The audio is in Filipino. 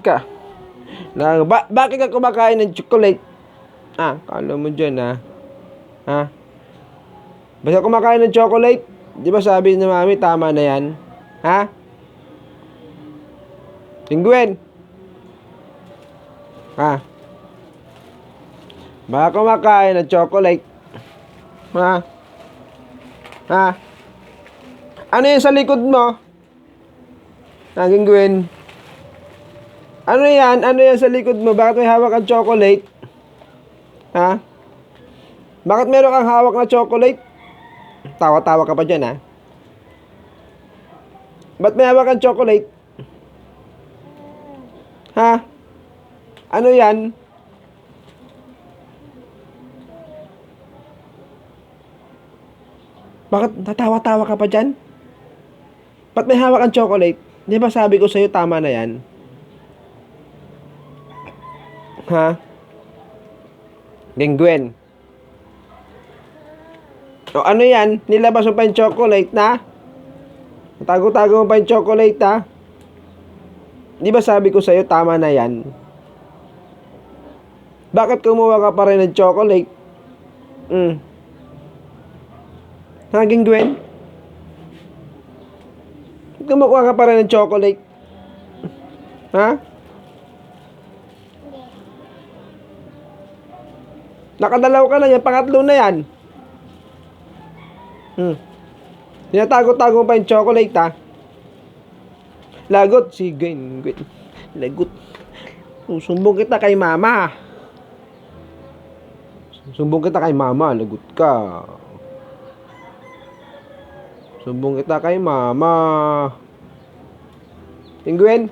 ka. Bakit ka kumakain ng chocolate? Kala mo dyan, ha? Basta kumakain ng chocolate, di ba sabi ni mami, tama na yan? Ha? Penguin? Ha? Baka kumakain ng chocolate. Ha? Ha? Ano yan sa likod mo? Penguin? Ano yan? Ano yan sa likod mo? Bakit may hawak ang chocolate? Ha? Bakit meron kang hawak na chocolate? Tawa-tawa ka pa dyan, ha? Ba't may hawak kang chocolate? Ha? Ano yan? Bakit tatawa-tawa ka pa dyan? Ba't may hawak kang chocolate? Di ba sabi ko sa'yo, tama na yan? Ha? Penguin? O ano yan? Nilabas mo pa yung chocolate, na? Tago-tago mo pa yung chocolate, ha? Di ba sabi ko sa'yo, tama na yan? Bakit kumuha ka pa rin ng chocolate? Ha, Penguin? Kumuha ka pa rin ng chocolate? Ha? Nakadalaw ka na yan, pangatlo na yan. Tinatago-tago pa yung chocolate, ha? Lagot, sige, lagot. Sumbong kita kay mama. Sumbong kita kay mama, lagot ka. Sumbong kita kay mama. Penguin?